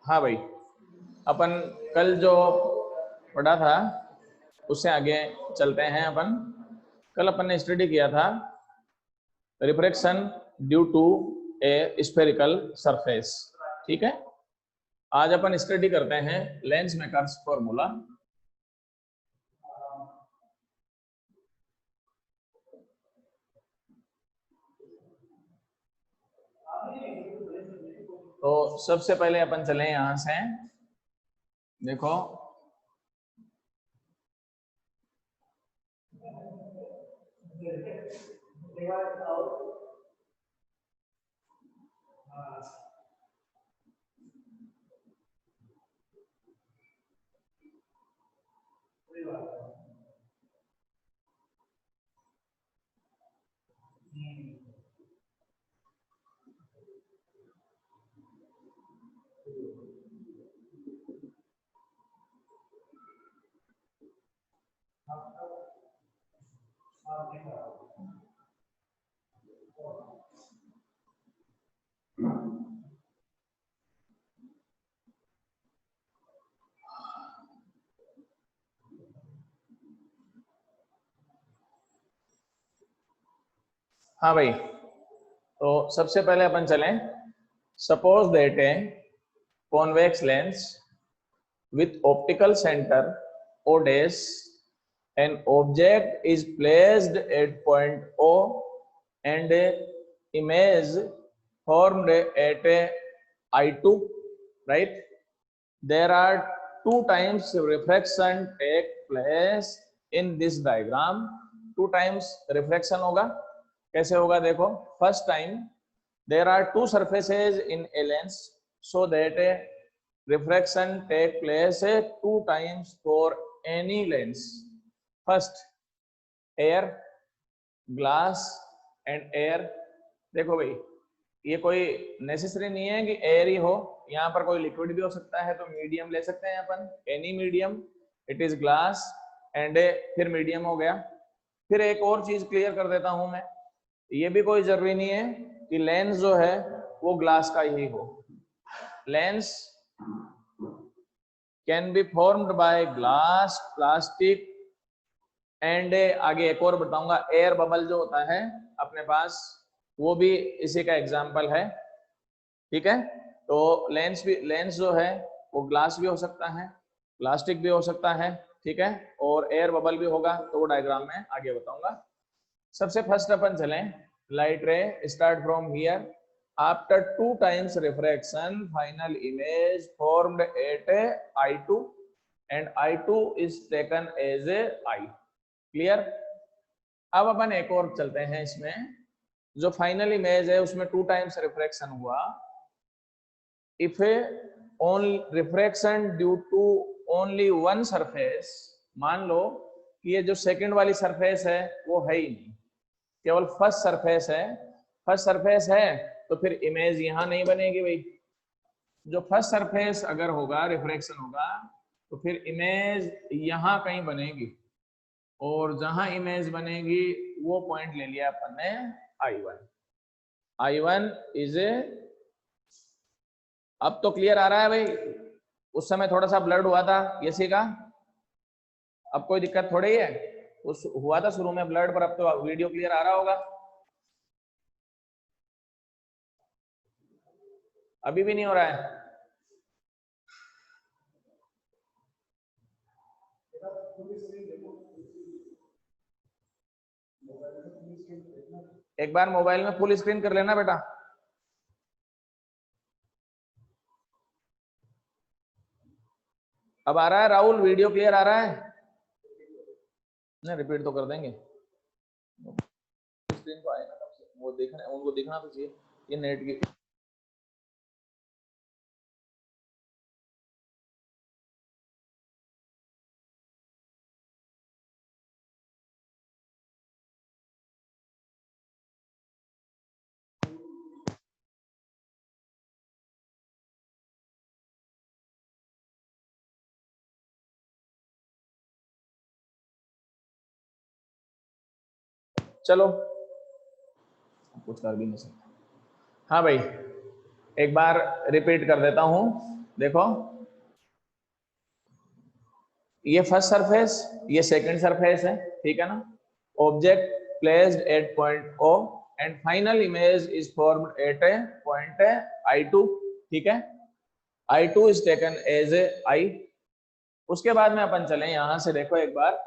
हाँ भाई, अपन कल जो पढ़ा था उससे आगे चलते हैं। कल अपन ने स्टडी किया था refraction due to a spherical surface. ठीक है, आज अपन स्टडी करते हैं लेंस मेकर्स फॉर्मूला। तो सबसे पहले अपन चले यहां से, देखो हाँ भाई, तो सबसे पहले अपन चलें, suppose that a convex lens with optical center O dash, an object is placed at point O and a image formed at a I2, right? There are two times refraction take place in this diagram. Two times refraction होगा, कैसे होगा देखो। First time there are two surfaces in a lens so that a refraction take place two times for any lens. First air, glass and air. देखो भाई, ये कोई necessary नहीं है कि एयर ही हो, यहाँ पर कोई लिक्विड भी हो सकता है, तो मीडियम ले सकते हैं अपन, any medium. It is glass and फिर मीडियम हो गया। फिर एक और चीज क्लियर कर देता हूं मैं, ये भी कोई जरूरी नहीं है कि लेंस जो है वो ग्लास का ही हो। Lens can be formed by glass, plastic and आगे एक और बताऊंगा, एयर बबल जो होता है अपने पास, वो भी इसी का एग्जाम्पल है। ठीक है, तो लेंस जो है वो ग्लास भी हो सकता है, प्लास्टिक भी हो सकता है, ठीक है, और एयर बबल भी होगा, तो वो डायग्राम में आगे बताऊंगा। सबसे फर्स्ट अपन चलें, light ray start from here, after two times refraction final image formed at I2 and I2 is taken as a I. Clear. अब अपन एक और चलते हैं, इसमें जो फाइनल इमेज है उसमें टू टाइम्स रिफ्रैक्शन हुआ। If on refraction due to only one surface, मान लो कि ये जो सेकंड वाली सरफेस है वो है ही नहीं, केवल फर्स्ट सरफेस है। फर्स्ट सरफेस है तो फिर इमेज यहां नहीं बनेगी भाई। जो फर्स्ट सरफेस अगर होगा, रिफ्रैक्शन होगा, तो फिर इमेज यहां कहीं बनेगी, और जहां इमेज बनेगी वो पॉइंट ले लिया अपन ने I1। I1 इज ए, अब तो क्लियर आ रहा है भाई, उस समय थोड़ा सा ब्लड हुआ था ये सी का, अब कोई दिक्कत थोड़ी है, उस हुआ था शुरू में ब्लड, पर अब तो वीडियो क्लियर आ रहा होगा। अभी भी नहीं हो रहा है? एक बार मोबाइल में फुल स्क्रीन कर लेना बेटा। अब आ रहा है राहुल, वीडियो क्लियर आ रहा है? नहीं, रिपीट तो कर देंगे, स्क्रीन को आएगा तब से, वो देखना, उनको दिखना तो चाहिए ये नेट की। चलो, कुछ कर भी नहीं सकते। हाँ भाई, एक बार रिपीट कर देता हूं, देखो ये फर्स्ट सरफेस, ये सेकंड सरफेस है, ठीक है ना। Object placed at point O and final image is formed at a point I2, ठीक है। I2 is taken as a I। उसके बाद में अपन चलें यहां से, देखो एक बार,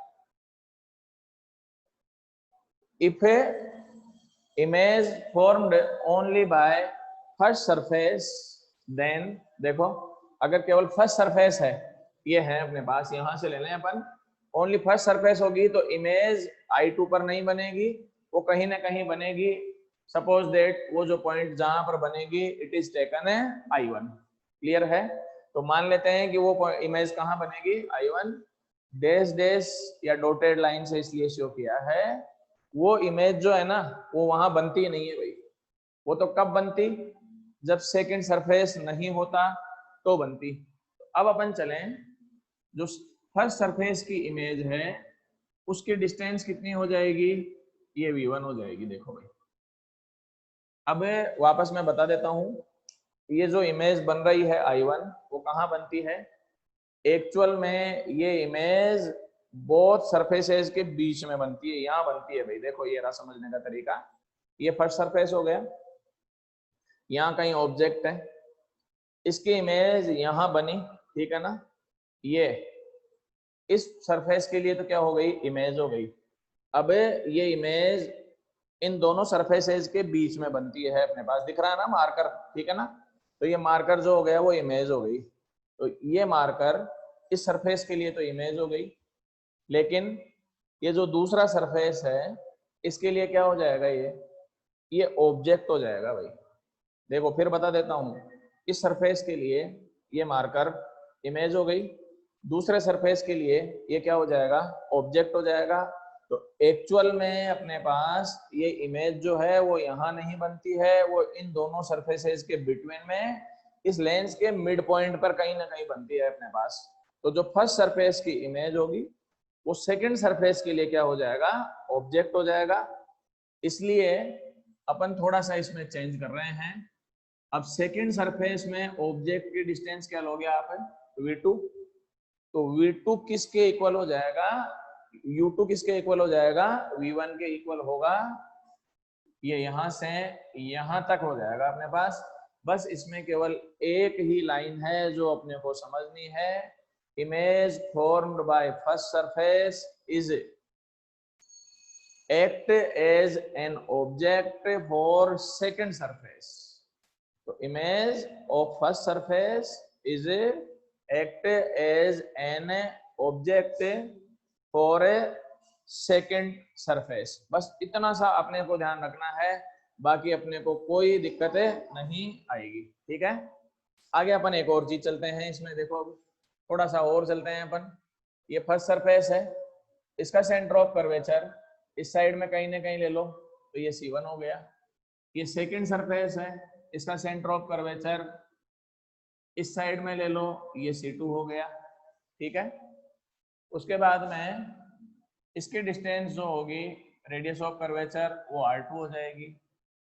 if a image formed only by first surface then, देखो अगर केवल फर्स्ट सरफेस है, ये है अपने पास, यहां से ले लें अपन, ओनली फर्स्ट सरफेस होगी तो इमेज I2 पर नहीं बनेगी, वो कहीं ना कहीं बनेगी। सपोज दैट वो जो पॉइंट जहां पर बनेगी इट इज टेकन है I1, क्लियर है। तो मान लेते हैं कि वो इमेज कहाँ बनेगी, I1। डैश डैश या डॉटेड लाइन से इसलिए शो किया है, वो इमेज जो है ना वो वहां बनती नहीं है भाई। वो तो कब बनती, जब सेकंड सरफेस नहीं होता तो बनती। अब अपन चलें, जो फर्स्ट सरफेस की इमेज है उसकी डिस्टेंस कितनी हो जाएगी, ये V1 हो जाएगी। देखो भाई, अब वापस मैं बता देता हूं, ये जो इमेज बन रही है I1 वो कहाँ बनती है, एक्चुअल में ये इमेज बोथ सरफेसेस के बीच में बनती है, यहाँ बनती है भाई। देखो ये रहा समझने का तरीका, ये फर्स्ट सरफेस हो गया, यहाँ कहीं ऑब्जेक्ट है, इसकी इमेज यहाँ बनी, ठीक है ना। ये इस सरफेस के लिए तो क्या हो गई, इमेज हो गई। अब ये इमेज इन दोनों सरफेसेस के बीच में बनती है, अपने पास दिख रहा है ना मार्कर, ठीक है ना। तो ये मार्कर जो हो गया वो इमेज हो गई। तो ये मार्कर इस सरफेस के लिए तो इमेज हो गई, लेकिन ये जो दूसरा सरफेस है इसके लिए क्या हो जाएगा, ये ऑब्जेक्ट हो जाएगा भाई। देखो फिर बता देता हूं, इस सरफेस के लिए ये मार्कर इमेज हो गई, दूसरे सरफेस के लिए ये क्या हो जाएगा, ऑब्जेक्ट हो जाएगा। तो एक्चुअल में अपने पास ये इमेज जो है वो यहाँ नहीं बनती है, वो इन दोनों सरफेसेस के बिटवीन में इस लेंस के मिड पॉइंट पर कहीं ना कहीं बनती है अपने पास। तो जो फर्स्ट सरफेस की इमेज होगी वो सेकंड सरफेस के लिए क्या हो जाएगा, ऑब्जेक्ट हो जाएगा। इसलिए अपन थोड़ा सा इसमें चेंज कर रहे हैं। अब सेकंड सरफेस में ऑब्जेक्ट की डिस्टेंस क्या लोगे आप, V2। तो V2 किसके इक्वल हो जाएगा, U2 किसके इक्वल हो जाएगा, V1 के इक्वल होगा। ये यहां से यहां तक हो जाएगा अपने पास। बस इसमें केवल एक ही लाइन है जो अपने को समझनी है, image formed by first surface is act as an object for second surface. So image of first surface is act as an object for a second surface। बस इतना सा अपने को ध्यान रखना है, बाकी अपने को कोई दिक्कत नहीं आएगी, ठीक है। आगे अपन एक और चीज चलते हैं इसमें, देखो अब थोड़ा सा और चलते हैं अपन। ये फर्स्ट सरफेस है, इसका सेंटर ऑफ कर्वेचर इस साइड में कहीं ना कहीं ले लो तो ये C1 हो गया। ये सेकंड सरफेस है, इसका सेंटर ऑफ कर्वेचर इस साइड में ले लो, ये C2 हो गया, ठीक है। उसके बाद में इसकी डिस्टेंस जो होगी, रेडियस ऑफ कर्वेचर, वो R2 हो जाएगी।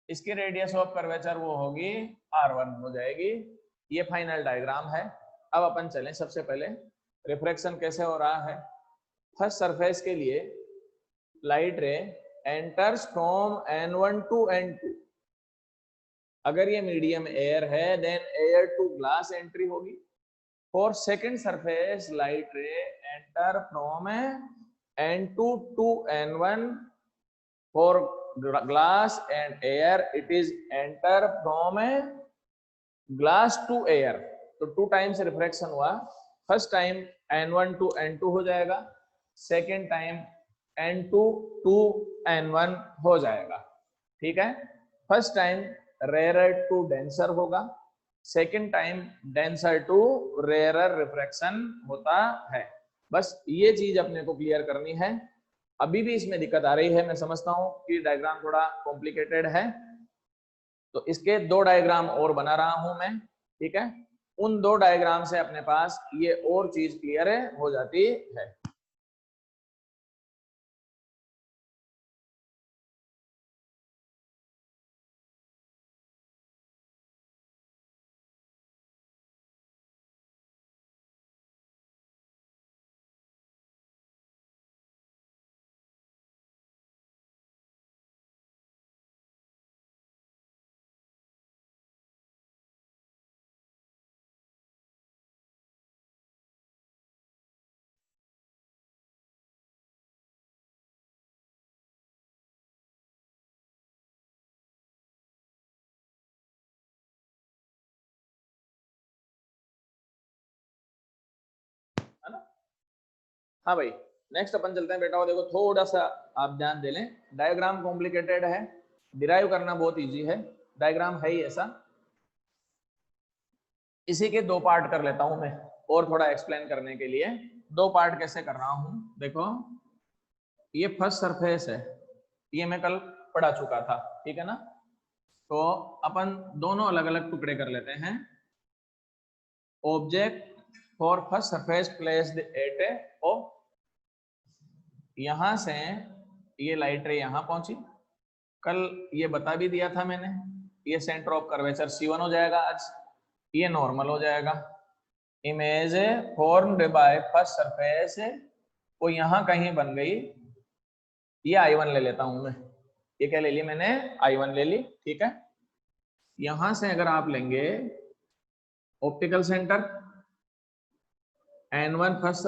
इसकी रेडियस ऑफ कर्वेचर वो होगी R1 हो जाएगी। ये फाइनल डायग्राम है। अब अपन चलें, सबसे पहले रिफ्रैक्शन कैसे हो रहा है। फर्स्ट सरफेस के लिए लाइट रे enters from N1 to N2। अगर ये मीडियम एयर है then air to glass entry होगी। For second surface light ray enter from N2 to N1। For glass and air it is enter from glass to air. तो 2 times refraction हुआ। First time N1 to N2 हो जाएगा, second time N2 to N1 हो जाएगा, ठीक है। First time rare to denser होगा, second time denser to rarer refraction होता है। बस ये चीज अपने को क्लियर करनी है। अभी भी इसमें दिक्कत आ रही है, मैं समझता हूँ कि डायग्राम थोड़ा कॉम्प्लिकेटेड है, तो इसके 2 डायग्राम और बना रहा हूं मैं, ठीक है। उन 2 डायग्राम से अपने पास ये और चीज क्लियर हो जाती है। हाँ भाई, नेक्स्ट अपन चलते हैं बेटा। देखो थोड़ा सा आप ध्यान दे लें, डायग्राम कॉम्प्लिकेटेड है, डिराइव करना बहुत इजी है, डायग्राम है ही ऐसा। इसी के दो पार्ट कर लेता हूं मैं, और थोड़ा एक्सप्लेन करने के लिए। दो पार्ट कैसे कर रहा हूं, देखो ये फर्स्ट सरफेस है, ये मैं कल पढ़ा चुका था, ठीक है ना। तो अपन दोनों अलग अलग टुकड़े कर लेते हैं। Object for first surface placed at a O, यहां से ये लाइट रे यहां पहुंची, कल ये बता भी दिया था मैंने, ये सेंटर ऑफ कर्वेचर C1 हो जाएगा आज, ये नॉर्मल हो जाएगा। Image formed by first surface वो यहां कहीं बन गई, ये I1 ले लेता हूं मैं, ये क्या ले ली मैंने, I1 ले ली, ठीक है। यहां से अगर आप लेंगे optical centre, N1 first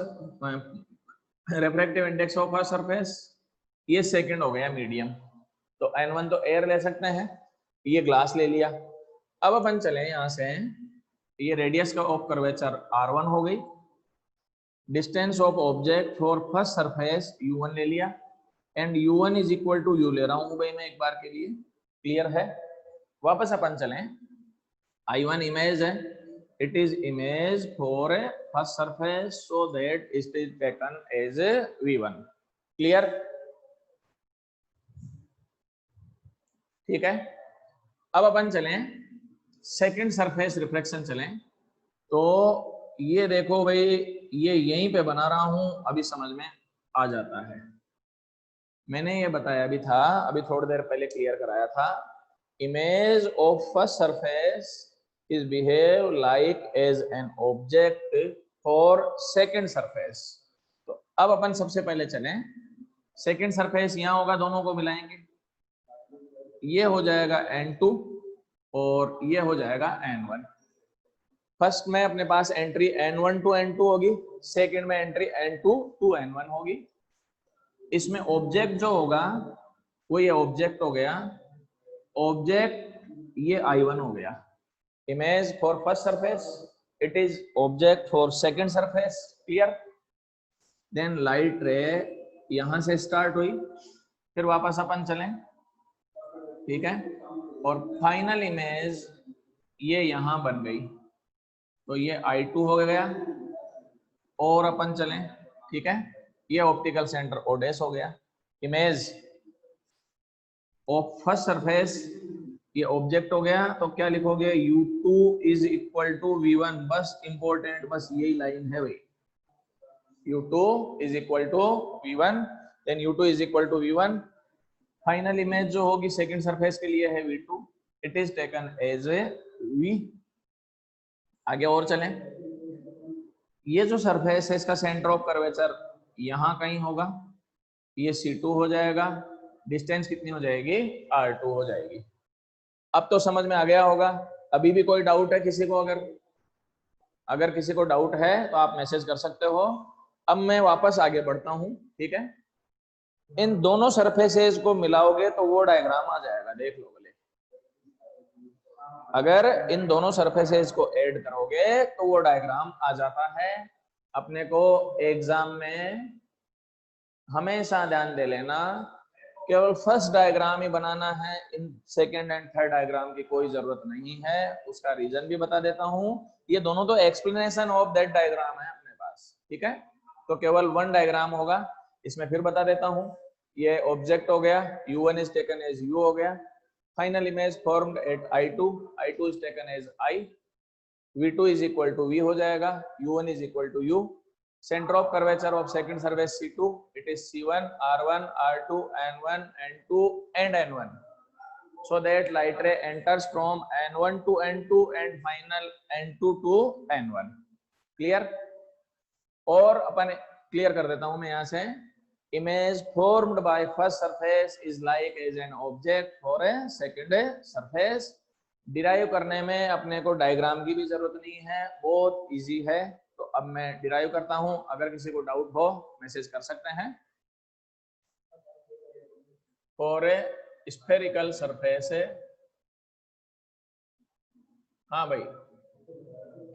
refractive index of first surface, ये सेकंड हो गया मीडियम, तो N1 तो एयर ले सकते हैं, ये ग्लास ले लिया। अब अपन चले यहां से, ये रेडियस का ऑफ कर्वेचर R1 हो गई, distance of object for first surface U1 ले लिया, and U1 is equal to U ले रहा हूं भाई मैं एक बार के लिए, क्लियर है। वापस अपन चलें, I1 इमेज है, it is image for a first surface so that it is taken as a V1, clear, ठीक है। अब अपन चलें सेकंड सरफेस रिफ्लेक्शन चलें, तो ये देखो भाई, ये यहीं पे बना रहा हूं, अभी समझ में आ जाता है। मैंने ये बताया भी था, अभी थोड़ी देर पहले क्लियर कराया था, image of first surface is behave like as an object for second surface। तो अब अपन सबसे पहले चलें, सेकंड सरफेस यहां होगा, दोनों को मिलाएंगे, ये हो जाएगा N2 और ये हो जाएगा N1। फर्स्ट में अपने पास एंट्री N1 टू N2 होगी, सेकंड में एंट्री N2 टू N1 होगी। इसमें ऑब्जेक्ट जो होगा वो ये ऑब्जेक्ट हो गया, ऑब्जेक्ट ये I1 हो गया, image for first surface, it is object for second surface, clear। then light ray यहां से स्टार्ट हुई, फिर वापस अपन चलें, ठीक है, और फाइनल इमेज ये यहां बन गई, तो ये I2 हो गया, और अपन चलें, ठीक है, ये ऑप्टिकल सेंटर ओडेस हो गया। इमेज ऑफ फर्स्ट सरफेस ये ऑब्जेक्ट हो गया, तो क्या लिखोगे, U2 is equal to V1, बस इंपॉर्टेंट बस यही लाइन है भाई, U2 is equal to V1, then U2 is equal to V1। Final image जो होगी सेकंड सरफेस के लिए है V2, it is taken as a V। आगे और चलें, ये जो सरफेस है इसका सेंटर ऑफ कर्वेचर यहां कहीं होगा, ये C2 हो जाएगा, डिस्टेंस कितनी हो जाएगी, R2 हो जाएगी। अब तो समझ में आ गया होगा, अभी भी कोई डाउट है किसी को, अगर किसी को डाउट है तो आप मैसेज कर सकते हो। अब मैं वापस आगे बढ़ता हूं, ठीक है। इन दोनों सरफेसेस को मिलाओगे तो वो डायग्राम आ जाएगा, देख लो भले। अगर इन दोनों सरफेसेस को ऐड करोगे तो वो डायग्राम आ जाता है। अपने को एग्जाम में हमेशा ध्यान दे लेना, केवल फर्स्ट डायग्राम ही बनाना है, in second and third diagram की कोई जरूरत नहीं है। उसका रीजन भी बता देता हूं, ये दोनों तो एक्सप्लेनेशन ऑफ दैट डायग्राम है अपने पास, ठीक है। तो केवल वन डायग्राम होगा, इसमें फिर बता देता हूं, ये ऑब्जेक्ट हो गया, U1 is taken as U हो गया, final image formed at I2, I2 is taken as I, V2 is equal to V हो जाएगा, U1 is equal to U। Center of curvature of second surface C2, it is C1, R1, R2, N1, N2 and N1, so that light ray enters from N1 to N2 and final N2 to N1, clear। और अपन clear कर देता हूं मैं यहां से, image formed by first surface is like as an object for a second surface। Derive करने में अपने को डायग्राम की भी जरूरत नहीं है, बहुत इजी है। तो अब मैं डिराइव करता हूं, अगर किसी को डाउट हो मैसेज कर सकते हैं। फॉर ए स्फेरिकल सरफेस, हाँ भाई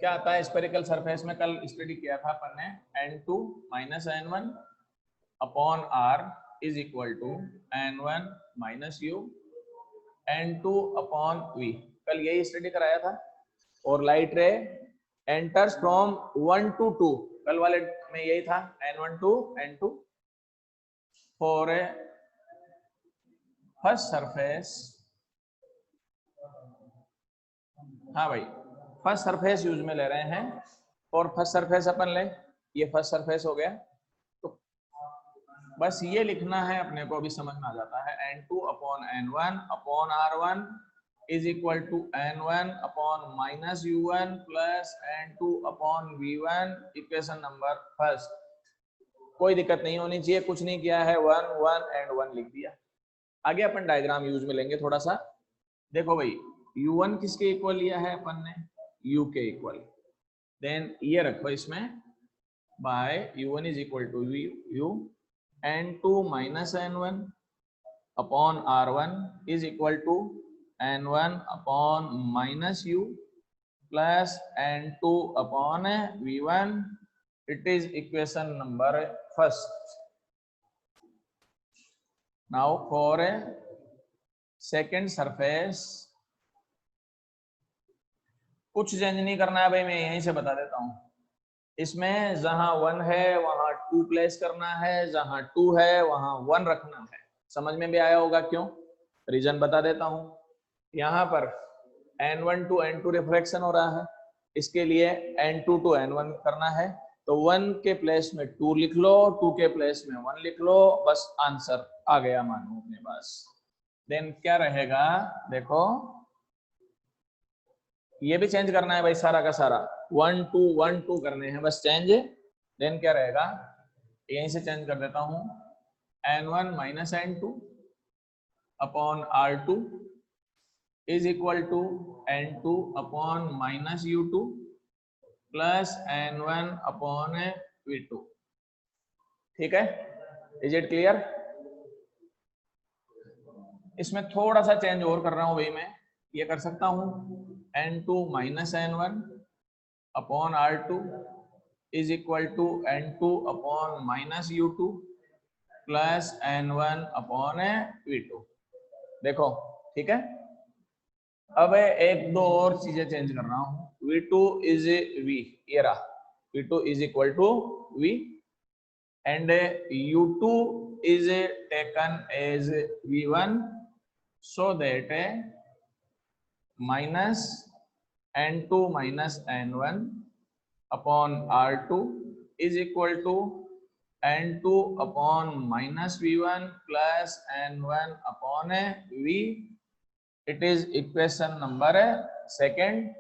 क्या आता है स्पेरिकल सरफेस में, कल स्टडी किया था अपन ने, n2 minus n1 upon r is equal to n1 minus u n2 upon v, कल यही स्टडी कराया था। और लाइट रे एंटर्स फ्रॉम 1 to 2, कल वाले में यही था, n1 to n2 for a first surface. हाँ भाई, फर्स्ट सरफेस यूज में ले रहे हैं, और फर्स्ट सरफेस अपन ले, ये फर्स्ट सरफेस हो गया। तो बस ये लिखना है अपने को, अभी समझ में आ जाता है, n2 upon n1 upon r1 is equal to n1 upon minus u1 plus n2 upon v1, equation number first. कोई दिक्कत नहीं होनी चाहिए, कुछ नहीं किया है, 1 1 एंड 1 लिख दिया। आगे अपन डायग्राम यूज में लेंगे थोड़ा सा। देखो भाई, u1 किसके इक्वल लिया है अपन ने, u के इक्वल, देन ये रखो इसमें by u1 is equal to u n2 minus n1 upon r1 is equal to n1 upon minus u plus n2 upon v1, it is equation number first. Now for second surface कुछ change नहीं करना है भाई, मैं यहीं से बता देता हूं। इसमें जहां 1 है वहां 2 प्लेस करना है, जहां 2 है वहां 1 रखना है। समझ में भी आया होगा क्यों, रीजन बता देता हूं। यहाँ पर n1 to n2 रिफ्रैक्शन हो रहा है, इसके लिए n2 to n1 करना है, तो 1 के प्लेस में 2 लिख लो, 2 के प्लेस में 1 लिख लो, बस आंसर आ गया मानो अपने पास। देन क्या रहेगा, देखो ये भी चेंज करना है भाई, सारा का सारा 1 2 1 2 करने हैं बस चेंज। देन क्या रहेगा, यहीं से चेंज कर देता हूं, n1 minus n2 upon r2 is equal to n2 upon minus u2 plus n1 upon v2। ठीक है, इज इट क्लियर? इसमें थोड़ा सा चेंज और कर रहा हूं भाई, मैं ये कर सकता हूं n2 minus n1 upon r2 is equal to n2 upon minus u2 plus n1 upon v2। देखो ठीक है, अब एक दो और चीजें चेंज कर रहा हूं, v2 इज v, ये रहा v2 is equal to v and u2 is taken as v1 so that minus n2 minus n1 upon r2 is equal to n2 upon minus v1 plus n1 upon v, it is equation number second.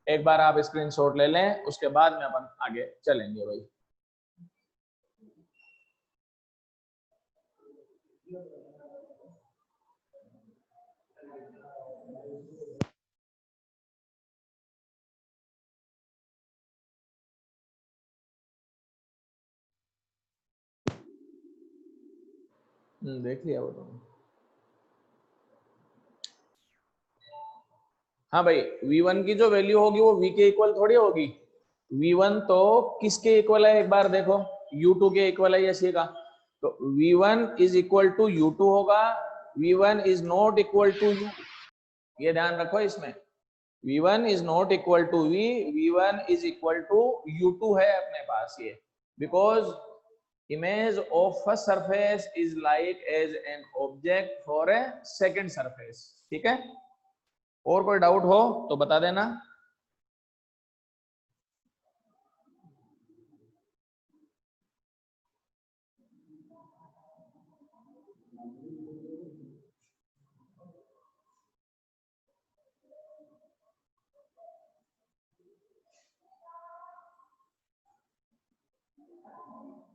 एक बार आप screenshot ले लें, उसके बाद में अपन आगे चलेंगे भाई। देख लिया वो तुमने? हाँ भाई, v1 की जो वैल्यू होगी वो v के इक्वल थोड़ी होगी। v1 तो किसके इक्वल है, एक बार देखो, u2 के इक्वल है, ये का, तो v1 is equal to u2 होगा, v1 is not equal to u, ये ध्यान रखो इसमें, v1 is not equal to v, v1 is equal to u2 है अपने पास ये, because image of first surface is like as an object for a second surface। ठीक है, और कोई डाउट हो तो बता देना।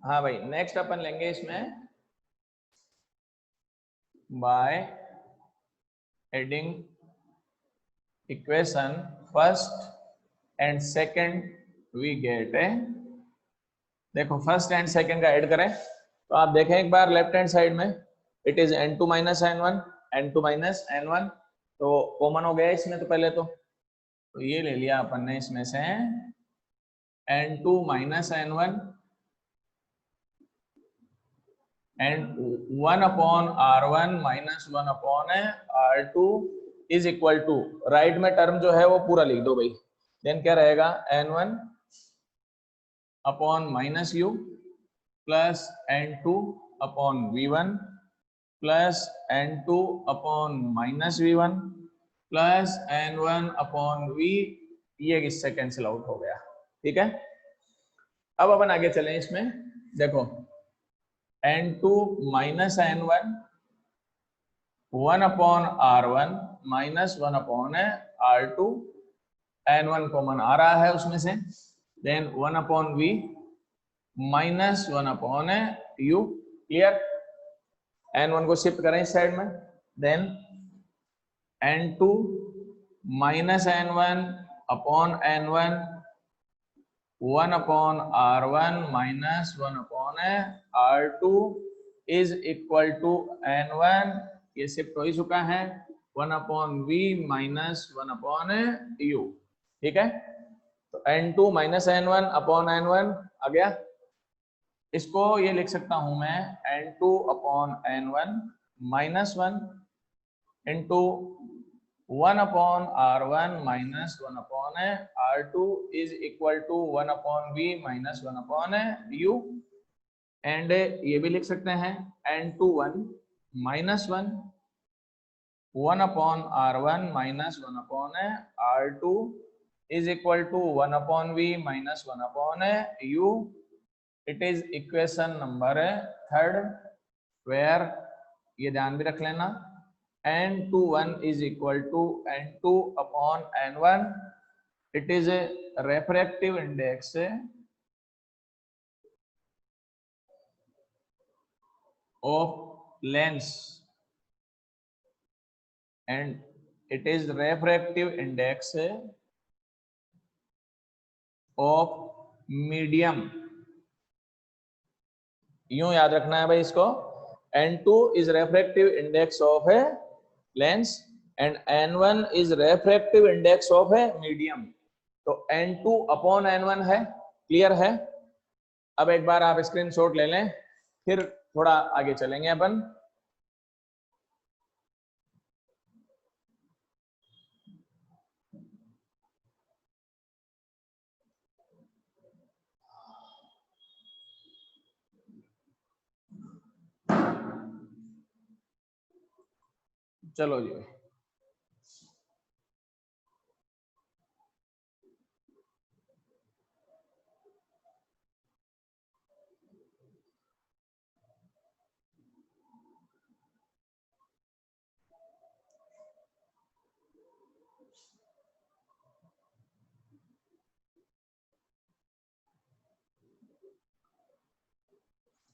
हाँ भाई, नेक्स्ट अपन लेंगे इसमें by adding equation first and second we get है। देखो फर्स्ट एंड सेकंड का ऐड करें तो आप देखें एक बार लेफ्ट हैंड साइड में, it is n2 minus n1, n2 minus n1, तो कॉमन हो गया इसमें तो पहले तो, तो ये ले लिया अपन ने इसमें से n2 minus n1 and 1 upon r1 minus 1 upon r2 is equal to, right में टर्म जो है वो पूरा लिख दो भाई। देन क्या रहेगा, n1 upon minus u plus n2 upon v1 plus n2 upon minus v1 plus n1 upon v, ये इससे कैंसिल आउट हो गया। ठीक है, अब अपन आगे चलें इसमें। देखो n2 minus n1 1 upon r1 minus 1 upon r2, n1 common आ रहा है उसमें से, then 1 upon v minus 1 upon u। Clear, n1 को शिफ्ट करें इस साइड में, then n2 minus n1 upon n1 1 upon r1 minus 1 upon r2 is equal to n1, ये शिफ्ट हो ही चुका है, 1 upon v minus 1 upon u। ठीक है, तो n2 minus n1 upon n1 आ गया। इसको ये लिख सकता हूं मैं n2 upon n1 minus 1 into 1 upon r1 minus 1 upon r2 is equal to 1 upon v minus 1 upon u। And ये भी लिख सकते हैं n21 minus 1 upon r1 minus 1 upon r2 is equal to 1 upon v minus 1 upon u। It is equation number 3, where, ये ध्यान भी रख लेना, n21 is equal to n2 upon n1. It is a refractive index of lens, and it is refractive index of medium। यूं याद रखना है भाई इसको, n2 is refractive index of a lens and n1 is refractive index of a medium। तो n2 upon n1 है। Clear है, अब एक बार आप स्क्रीनशॉट ले लें, फिर थोड़ा आगे चलेंगे अपन। चलो जी,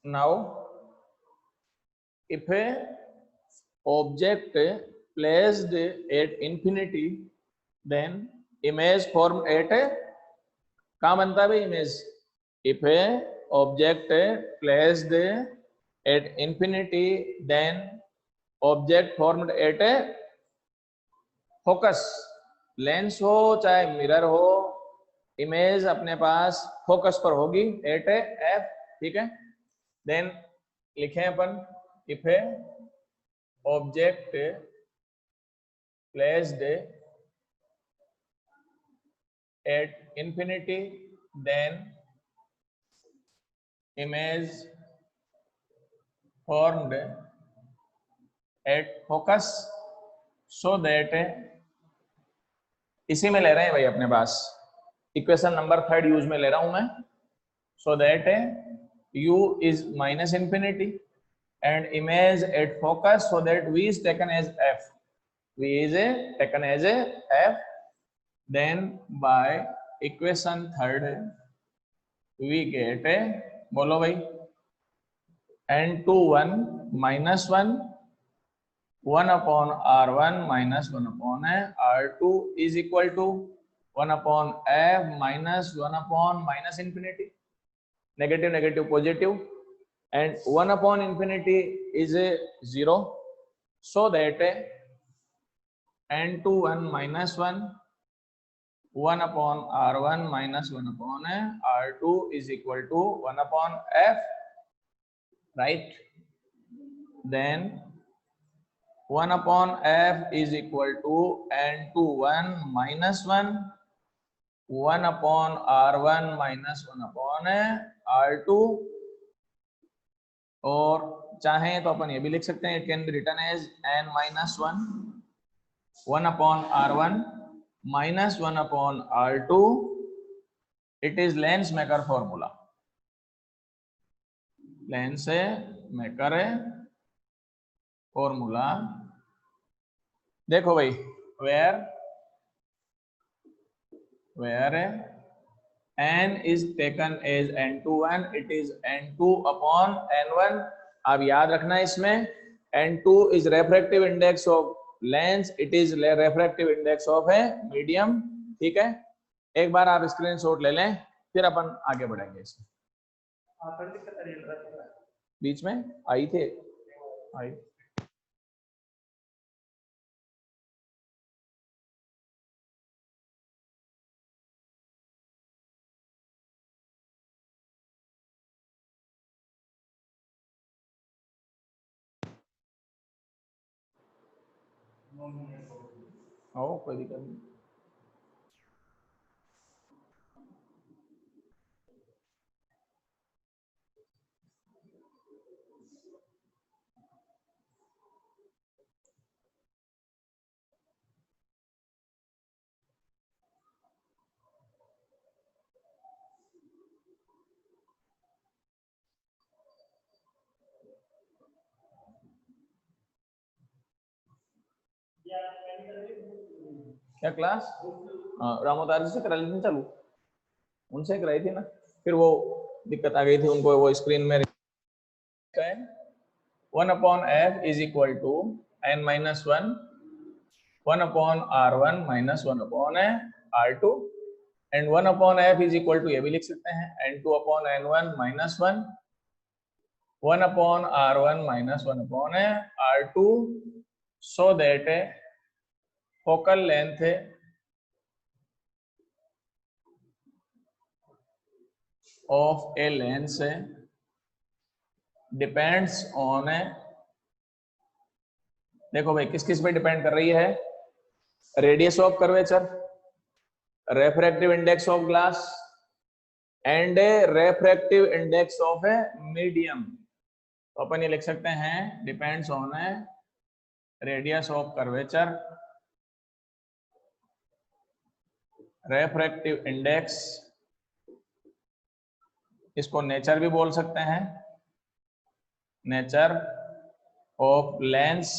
now if a object placed at infinity then image formed at, कहाँ बनता है भाई image, if a object placed at infinity then object formed at a focus, lens हो चाहे मिरर हो, इमेज अपने पास फोकस पर होगी एट ए एफ। ठीक है, देन लिखें अपन, if a object placed at infinity then image formed at focus, so that, इसी में ले रहे हैं भाई अपने पास, इक्वेशन नंबर 3 यूज में ले रहा हूं मैं, so that u is minus infinity and image at focus, so that v is taken as f, v is taken as a f, then by equation 3 we get बोलो भाई n21 minus 1 upon r1 minus 1 upon r2 is equal to 1 upon f minus 1 upon minus infinity, negative negative positive, and 1 upon infinity is a 0, so that n21 minus 1 1 upon R1 minus 1 upon R2 is equal to 1 upon F, right? Then 1 upon F is equal to N21 minus 1, 1 upon R1 minus 1 upon R2, और चाहें तो अपन ये भी लिख सकते हैं, it can be written as N minus 1, 1 upon R1 minus 1 upon R2. It is lens maker formula, lens maker formula. देखो भाई, where n is taken as n21, it is n2 upon n1। अब याद रखना इसमें n2 is refractive index of lens, it is refractive index of a medium। ठीक है, एक बार आप स्क्रीनशॉट ले लें, फिर अपन आगे बढ़ेंगे इसमें। बीच में आई थे, आई आओ, कोई दिक्कत नहीं। क्या क्लास? रामोदारी से करा ली थी चालू, उनसे कराई थी ना, फिर वो दिक्कत आ गई थी उनको, वो स्क्रीन में 1 upon F is equal to n minus 1, 1 upon R1 minus 1 upon R2, and 1 upon F is equal to ये भी लिख सकते हैं n2 upon n1 minus 1, 1 upon R1 minus 1 upon R2, so that focal length of a lens depends on देखो भाई किस किस पे डिपेंड कर रही है, radius of curvature, refractive index of glass and refractive index of a medium. तो अपन ये लिख सकते हैं depends on radius of curvature, refractive index, इसको नेचर भी बोल सकते हैं, nature of lens,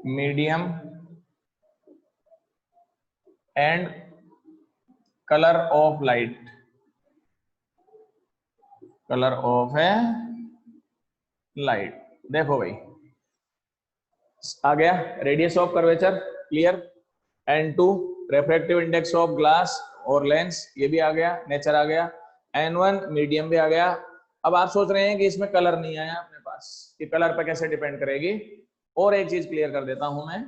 medium and colour of light, colour of है लाइट। देखो भाई आ गया radius of curvature clear, n2 refractive index of glass और लेंस ये भी आ गया, नेचर आ गया, n1 मीडियम भी आ गया। अब आप सोच रहे हैं कि इसमें कलर नहीं आया अपने पास, कि कलर पे कैसे डिपेंड करेगी, और एक चीज क्लियर कर देता हूं मैं।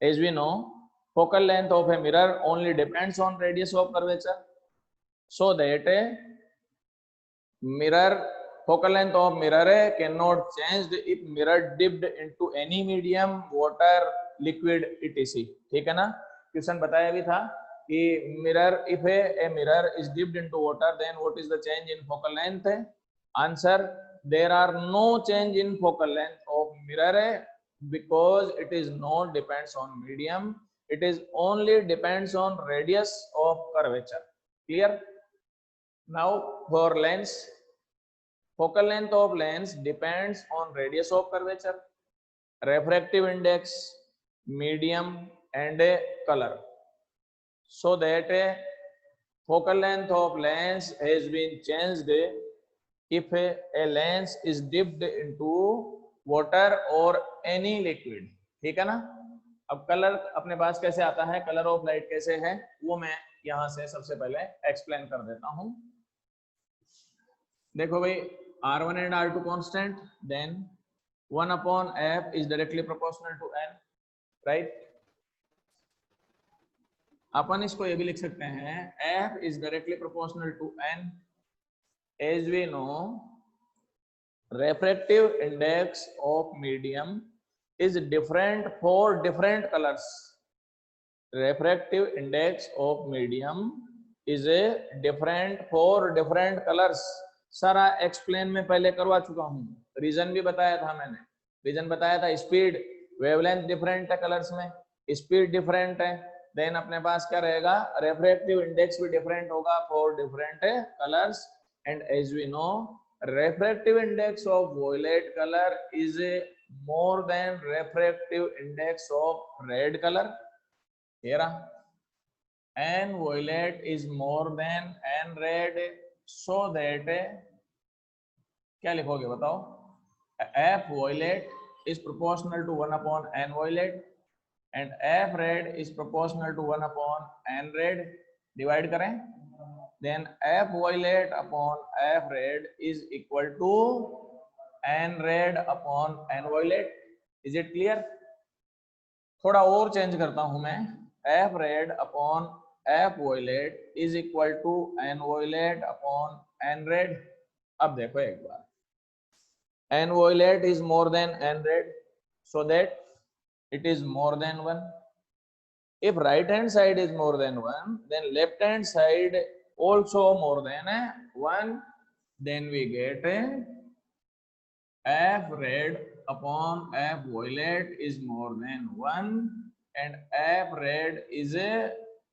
As we know focal length of a mirror only depends on radius of curvature, so that mirror focal length of mirror cannot change if mirror dipped into any medium, water, liquid etc। ठीक है ना, question बताया भी था कि mirror, if a mirror is dipped into water, then what is the change in focal length? Answer, there are no change in focal length of mirror because it is not depends on medium, it is only depends on radius of curvature। Clear? Now for lens, focal length of lens depends on radius of curvature, refractive index, medium and a color, so that a focal length of lens has been changed if a lens is dipped into water or any liquid। ठीक है ना। अब colour अपने पास कैसे आता है, colour of light कैसे है, वो मैं यहां से सबसे पहले एक्सप्लेन कर देता हूं। देखो भाई R1 and R2 constant, then 1 upon F is directly proportional to N, right? अपन इसको ये भी लिख सकते हैं F is directly proportional to N. As we know, refractive index of medium is different for different colors. Refractive index of medium is a different for different colors. सारा explain में पहले करवा चुका हूँ, रीजन भी बताया था मैंने, रीजन बताया था स्पीड वेवलेंथ डिफरेंट है कलर्स में, स्पीड डिफरेंट है, देन अपने पास क्या रहेगा रेफ्रैक्टिव इंडेक्स भी डिफरेंट होगा for different colours and as we know refractive index of violet color is more than refractive index of red color. Here n violet is more than n red, so that क्या लिखोगे बताओ, f violet is proportional to 1 upon n violet and f red is proportional to 1 upon n red. Divide करें, then f violet upon f red is equal to n red upon n violet. Is it clear? थोड़ा और change करता हूं मैं, f red upon f violet is equal to n violet upon n red. अब देखो एक बार, n violet is more than n red, so that it is more than 1. If right hand side is more than 1, then left hand side also more than 1, then we get f red upon f violet is more than 1 and f red is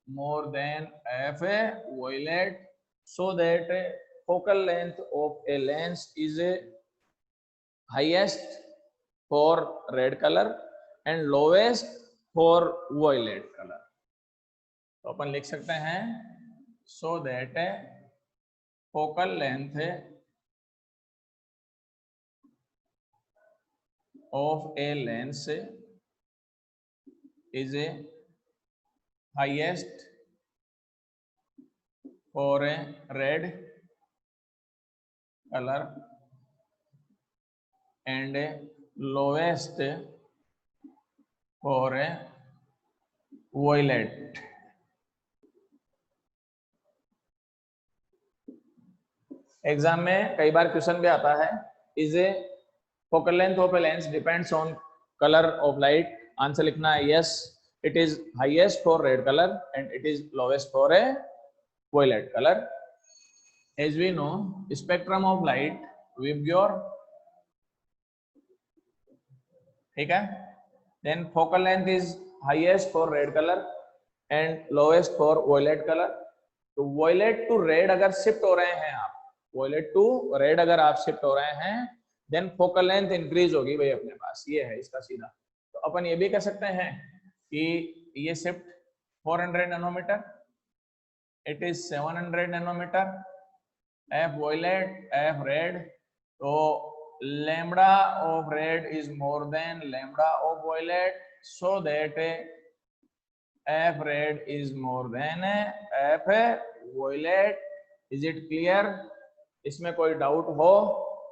more than f violet, so that focal length of a lens is highest for red color and lowest for violet color. तो अपन लिख सकते हैं so that focal length of a lens is highest for a red color and lowest for a violet. Exam में कई बार question भी आता है, is a focal length of a lens depends on colour of light. Answer लिखना है yes, it is highest for red colour and it is lowest for a violet colour. As we know spectrum of light VIBGYOR, ठीक है. Then focal length is highest for red colour and lowest for violet colour. तो violet to red अगर shift हो रहे हैं आप, violet to red अगर आप शिफ्ट हो रहे हैं, देन फोकल लेंथ इंक्रीज होगी भाई अपने पास. ये है इसका सीधा. तो अपन ये भी कह सकते हैं कि ये shift 400 nanometre, it is 700 nanometre, f violet f red. तो lambda of red is more than lambda of violet, so that f red is more than f violet. Is it clear? इसमें कोई डाउट हो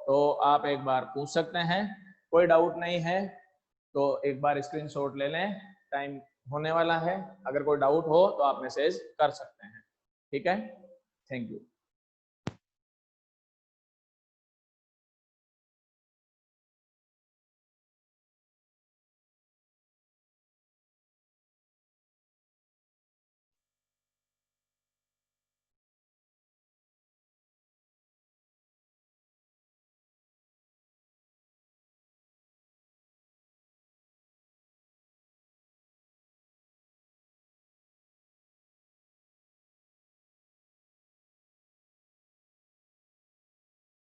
तो आप एक बार पूछ सकते हैं, कोई डाउट नहीं है तो एक बार स्क्रीनशॉट ले लें, टाइम होने वाला है. अगर कोई डाउट हो तो आप मैसेज कर सकते हैं. ठीक है, थैंक यू.